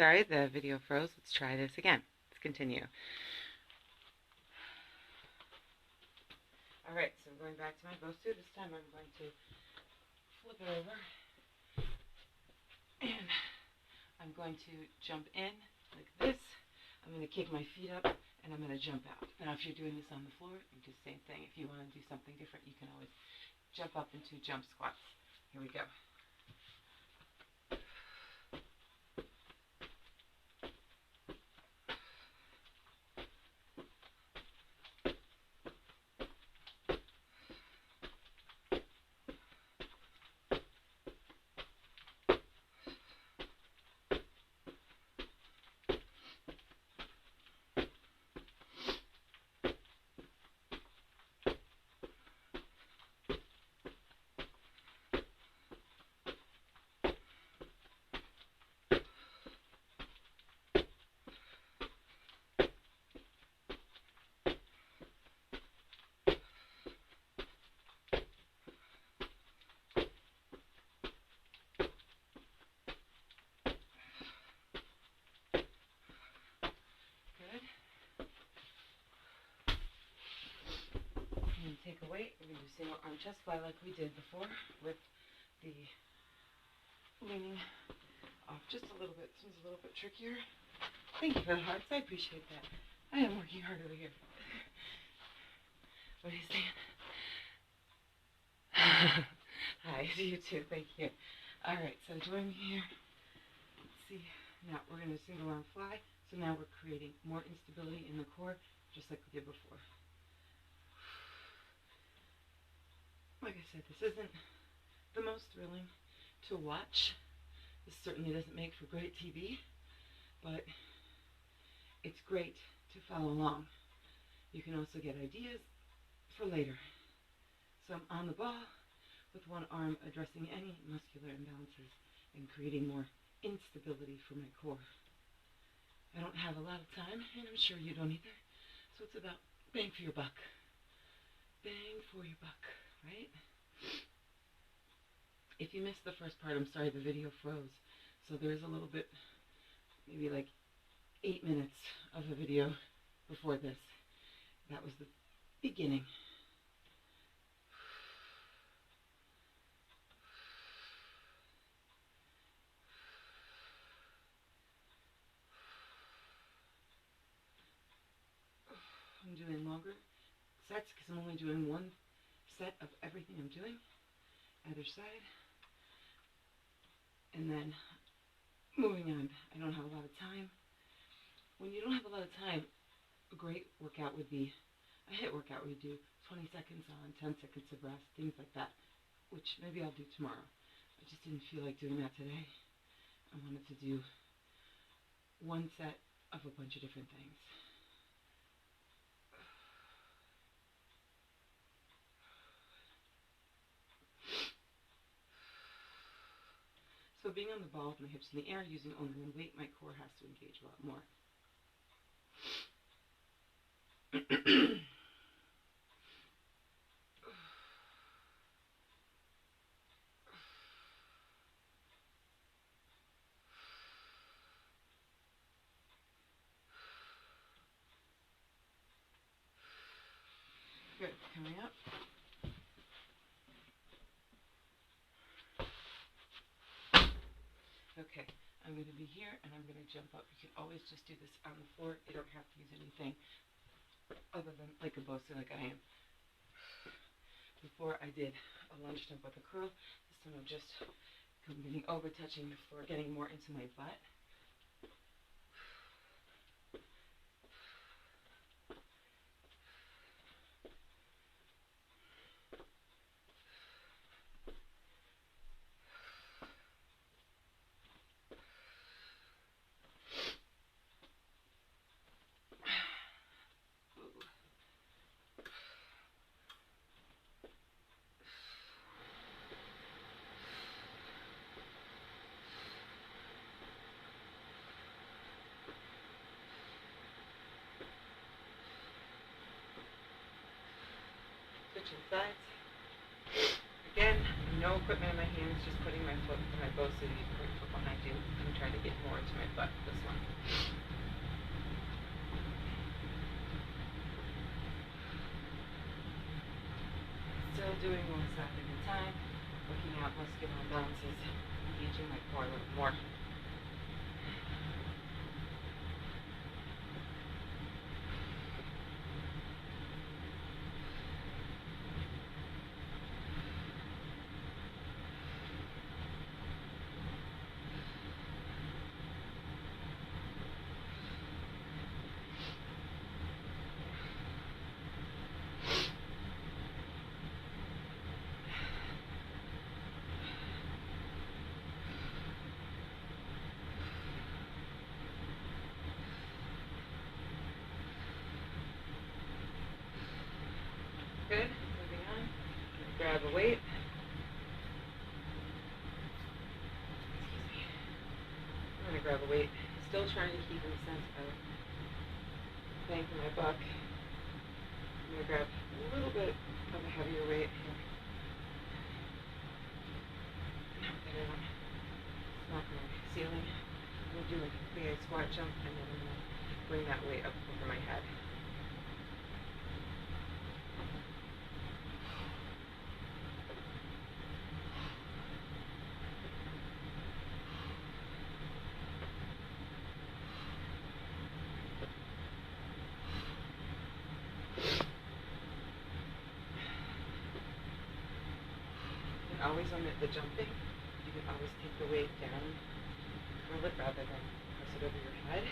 Sorry, the video froze. Let's try this again. Let's continue. Alright, so I'm going back to my Bosu. This time I'm going to flip it over. And I'm going to jump in like this. I'm going to kick my feet up and I'm going to jump out. Now if you're doing this on the floor, you do the same thing. If you want to do something different, you can always jump up into jump squats. Here we go. Take a weight. We're going to do single arm chest fly like we did before with the leaning off just a little bit. This one's a little bit trickier. Thank you for the hearts. I appreciate that. I am working hard over here. What are you saying? Hi, to you too. Thank you. Alright, so join me here. Let's see. Now we're going to single arm fly. So now we're creating more instability in the core just like we did before. Like I said, this isn't the most thrilling to watch. This certainly doesn't make for great TV, but it's great to follow along. You can also get ideas for later. So I'm on the ball with one arm addressing any muscular imbalances and creating more instability for my core. I don't have a lot of time, and I'm sure you don't either, so it's about bang for your buck. Bang for your buck. Right? If you missed the first part, I'm sorry, the video froze. So there's a little bit, maybe like 8 minutes of a video before this. That was the beginning. I'm doing longer sets because I'm only doing one set of everything I'm doing, either side, and then moving on. I don't have a lot of time. When you don't have a lot of time, a great workout would be a HIIT workout where you do 20 seconds on, 10 seconds of rest, things like that, which maybe I'll do tomorrow. I just didn't feel like doing that today. I wanted to do one set of a bunch of different things. So being on the ball with my hips in the air, using only one weight, my core has to engage a lot more. Good. Coming up. Okay, I'm going to be here and I'm going to jump up. You can always just do this on the floor. You don't have to use anything other than like a Bosu like I am. Before I did a lunge jump with a curl. This time I'm just getting over, touching the floor, getting more into my butt. Switching sides. Again, no equipment in my hands, just putting my foot in my Bosu. You put your foot behind you and trying to get more into my butt with this one. Still doing one side at a time, working out muscular imbalances, engaging my core a little more. Good. Moving on. Grab a weight. Excuse me. I'm going to grab a weight. Still trying to keep in the sense of bang for my buck. I'm going to grab a little bit of a heavier weight here. Now that I don't smack my ceiling, I'm going to do a big squat jump, and then I'm going to bring that weight up over my head. Always on the jumping, you can always take the weight down, curl it rather than press it over your head.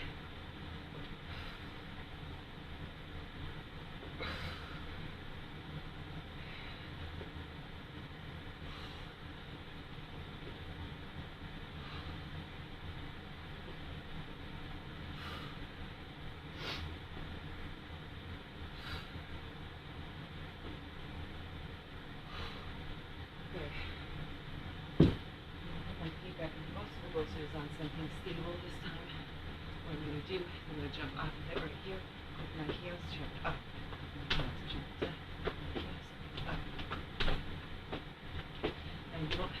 Is on something stable this time. What I'm going to do is I'm going to jump off of it right here, open my heels, jump up. Jump down, heels, up. And you don't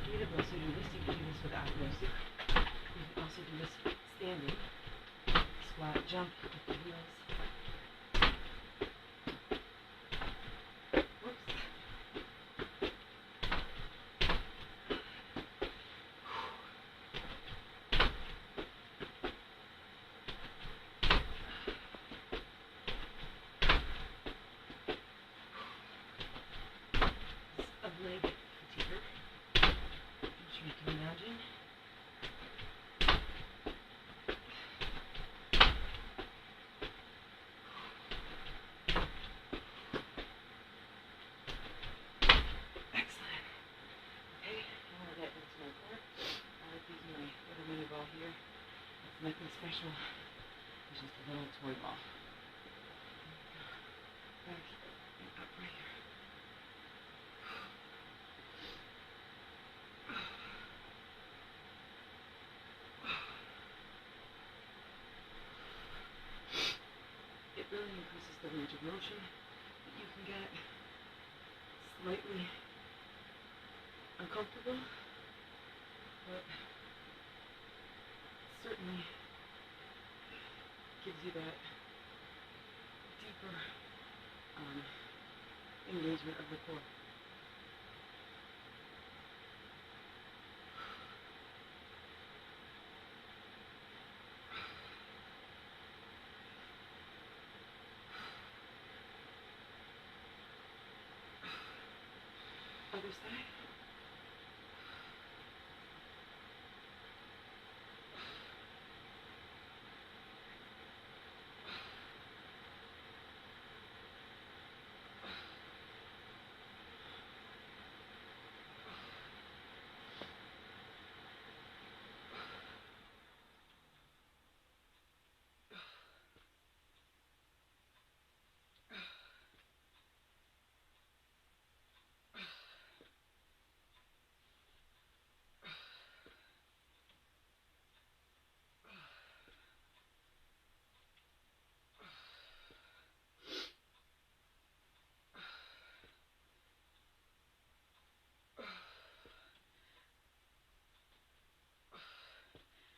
need a bracelet to do this. You can do this without a bracelet. You can also do this standing. Squat, jump with the heels. Leg fatiguer, which you can imagine. Excellent. Okay, I want to get into my core. I like using my little mini ball here. It's nothing special. It's just a little toy ball. Back and up right here. It really increases the range of motion that you can get. Slightly uncomfortable, but certainly gives you that deeper engagement of the core. Other side.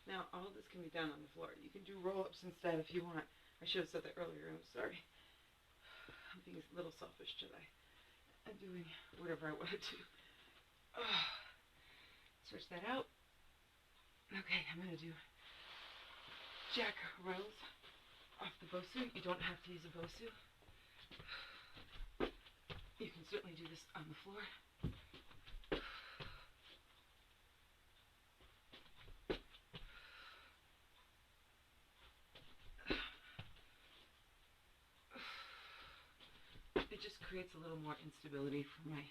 Now, all this can be done on the floor. You can do roll-ups instead if you want. I should have said that earlier. I'm sorry. I'm being a little selfish today. I'm doing whatever I wanted to. Switch that out. Okay, I'm going to do jack rows off the Bosu. You don't have to use a Bosu. You can certainly do this on the floor. It just creates a little more instability for my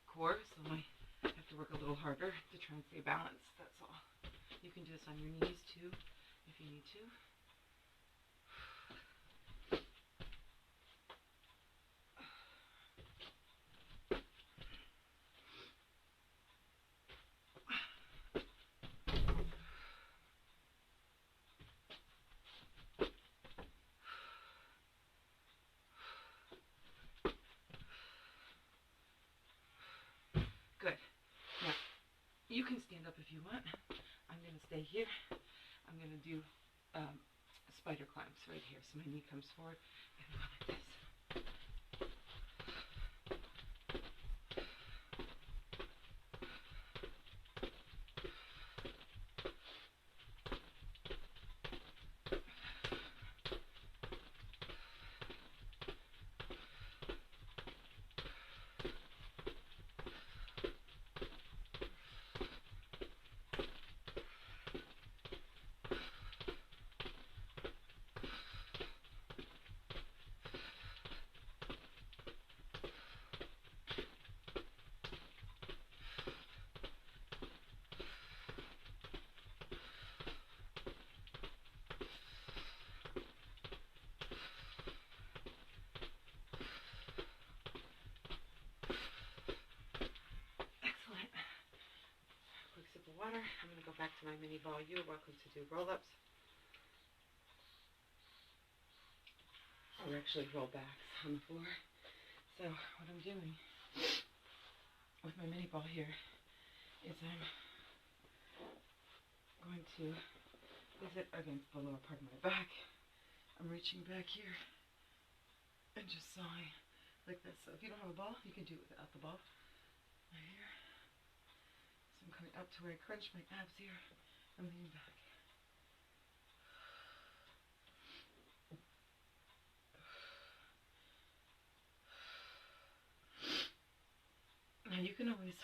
core, so I have to work a little harder to try and stay balanced, that's all. You can do this on your knees too, if you need to. Good. Now, you can stand up if you want. I'm going to stay here. I'm going to do spider climbs right here. So my knee comes forward and go like this. Water. I'm going to go back to my mini ball. You're welcome to do roll-ups. Or actually roll backs on the floor. So what I'm doing with my mini ball here is I'm going to visit against the lower part of my back. I'm reaching back here and just sawing like this. So if you don't have a ball, you can do it without the ball. Right here. I'm coming up to where I crunch my abs here and leaning back. Now you can always,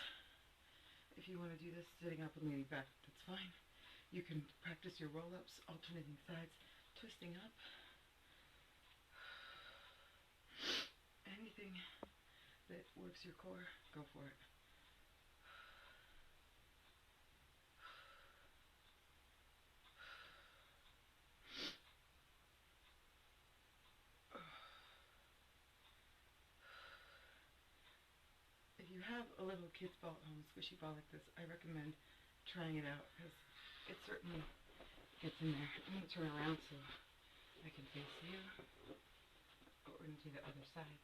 if you want to do this sitting up and leaning back, that's fine. You can practice your roll-ups, alternating sides, twisting up. Anything that works your core, go for it. If you have a little kid's ball at home, a squishy ball like this, I recommend trying it out because it certainly gets in there. I'm going to turn around so I can face you. But we're going to do the other side.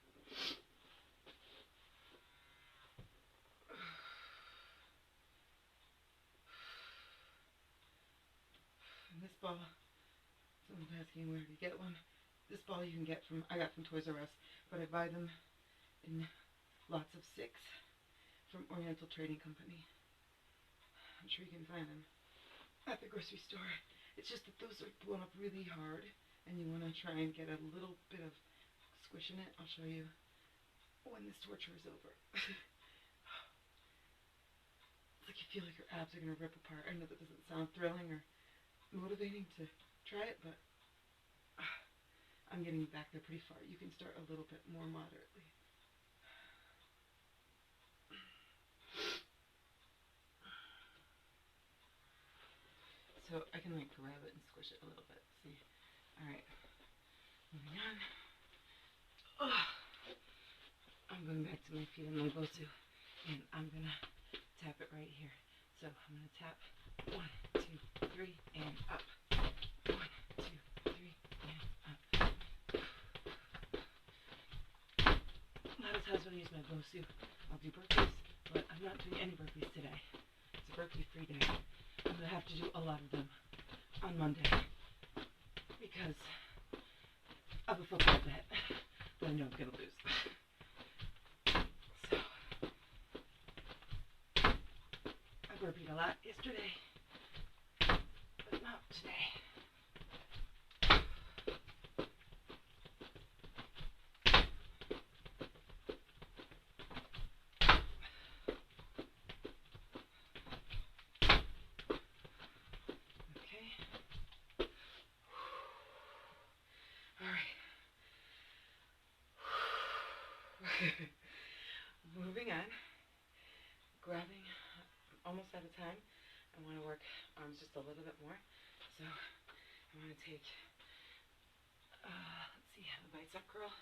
And this ball, someone's asking where to get one. This ball you can get from, I got from Toys R Us, but I buy them in lots of 6 from Oriental Trading Company. I'm sure you can find them at the grocery store. It's just that those are blown up really hard and you want to try and get a little bit of squish in it. I'll show you when this torture is over. It's like you feel like your abs are going to rip apart. I know that doesn't sound thrilling or motivating to try it, but I'm getting back there pretty far. You can start a little bit more moderately. So I can like grab it and squish it a little bit. See? Alright. Moving on. I'm going back to my feet on my Bosu. And I'm going to tap it right here. So I'm going to tap 1, 2, 3, and up. 1, 2, 3, and up. A lot of times when I use my Bosu, I'll do burpees, but I'm not doing any burpees today. It's a burpee free day. I'm going to have to do a lot of them on Monday because of a football bet that I know I'm going to lose. So, I burpeed a lot yesterday, but not today. Moving on, grabbing, almost out of time. I want to work arms just a little bit more. So I want to take, let's see, the bicep curl,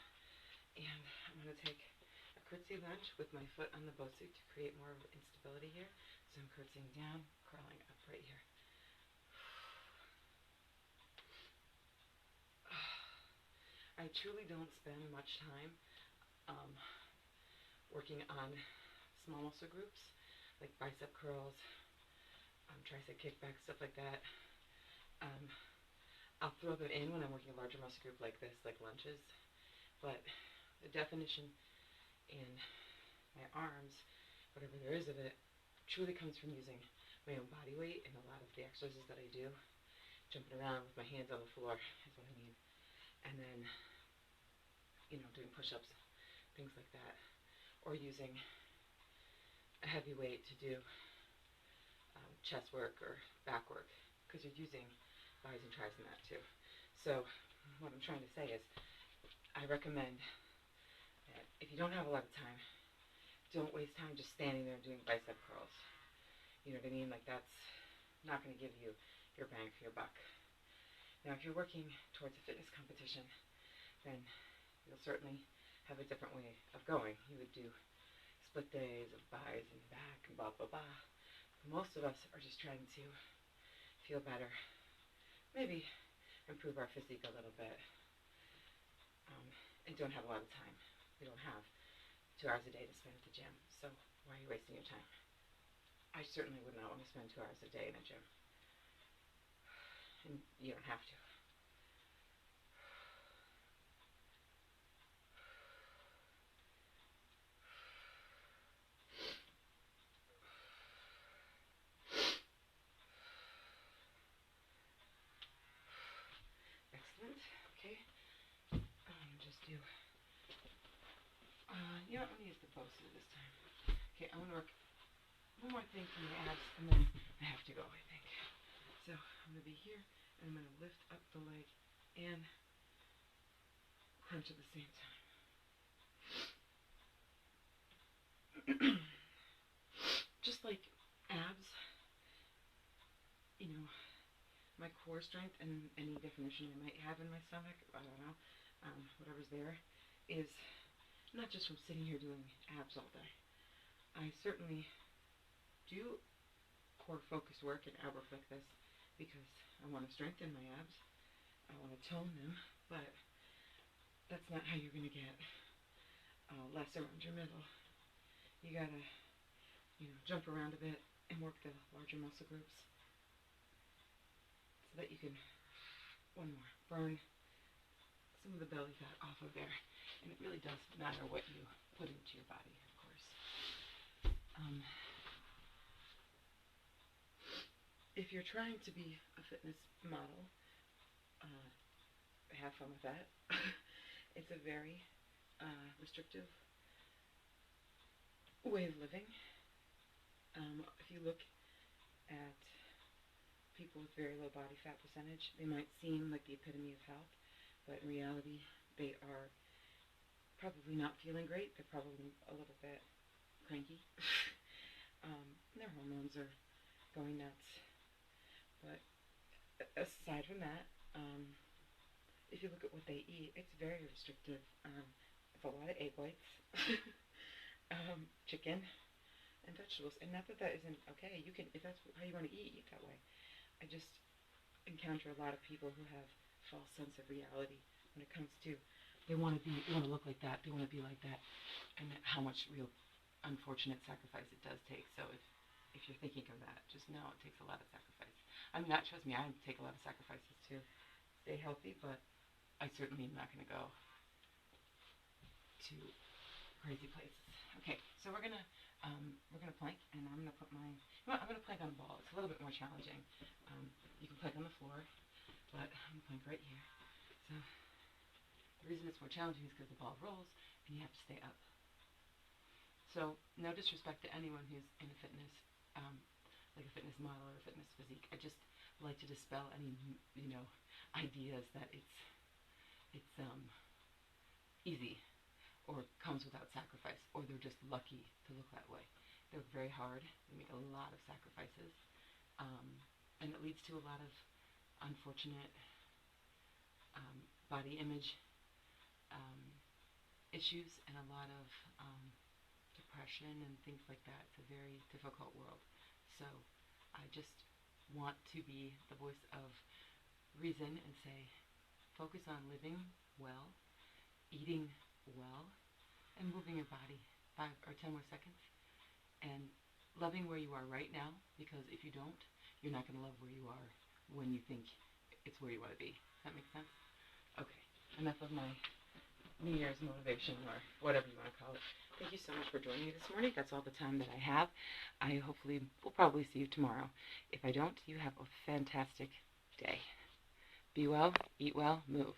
and I'm going to take a curtsy lunge with my foot on the bosu to create more of instability here. So I'm curtsying down, crawling up right here. I truly don't spend much time working on small muscle groups like bicep curls, tricep kickbacks, stuff like that. I'll throw them in when I'm working a larger muscle group like this, like lunges. But the definition in my arms, whatever there is of it, truly comes from using my own body weight in a lot of the exercises that I do. Jumping around with my hands on the floor is what I mean. And then, doing push-ups, things like that. Or using a heavy weight to do chest work or back work, because you're using bis and tris in that too. So what I'm trying to say is I recommend that if you don't have a lot of time, don't waste time just standing there doing bicep curls. You know what I mean? Like, that's not going to give you your bang for your buck. Now, if you're working towards a fitness competition, then you'll certainly have a different way of going. You would do split days of bis and back and blah, blah, blah. But most of us are just trying to feel better, maybe improve our physique a little bit, and don't have a lot of time. We don't have 2 hours a day to spend at the gym, so why are you wasting your time? I certainly would not want to spend 2 hours a day in a gym, and you don't have to. Excellent. Okay. I'm going to just do, I'm going to use the bosu this time. Okay, I want to work one more thing for my abs, and then I have to go, I think. So I'm going to be here, and I'm going to lift up the leg and crunch at the same time. Just like abs, my core strength and any definition I might have in my stomach, I don't know, whatever's there, is not just from sitting here doing abs all day. I certainly do core focused work and ab work like this because I want to strengthen my abs, I want to tone them, but that's not how you're going to get less around your middle. You gotta, jump around a bit and work the larger muscle groups so that you can, one more, burn some of the belly fat off of there. And it really does matter what you put into your body, of course. If you're trying to be a fitness model, have fun with that. It's a very restrictive way of living. If you look at people with very low body fat percentage, they might seem like the epitome of health, but in reality, they are probably not feeling great. They're probably a little bit cranky. Their hormones are going nuts. But aside from that, if you look at what they eat, it's very restrictive. It's a lot of egg whites, chicken, and vegetables. And not that that isn't okay. You can, if that's how you want to eat that way. I just encounter a lot of people who have false sense of reality when it comes to they want to look like that, they want to be like that, and how much real unfortunate sacrifice it does take. So if you're thinking of that, just know it takes a lot of sacrifice. I I mean, trust me, I take a lot of sacrifices to stay healthy, but I certainly am not going to go to crazy places. Okay, so we're gonna plank, and I'm gonna put my. You know what, I'm gonna plank on a ball. It's a little bit more challenging. You can plank on the floor, but I'm gonna plank right here. So the reason it's more challenging is because the ball rolls, and you have to stay up. So no disrespect to anyone who's in a fitness, like a fitness model or a fitness physique. I just like to dispel any, ideas that it's easy or comes without sacrifice, or they're just lucky to look that way. They work very hard. They make a lot of sacrifices, and it leads to a lot of unfortunate body image issues and a lot of depression and things like that. It's a very difficult world. So I just want to be the voice of reason and say, focus on living well, eating well, and moving your body 5 or 10 more seconds, and loving where you are right now, because if you don't, you're not going to love where you are when you think it's where you want to be. Does that make sense? Okay, enough of my New Year's motivation, or whatever you want to call it. Thank you so much for joining me this morning. That's all the time that I have. I hopefully will probably see you tomorrow. If I don't, you have a fantastic day. Be well, eat well, move.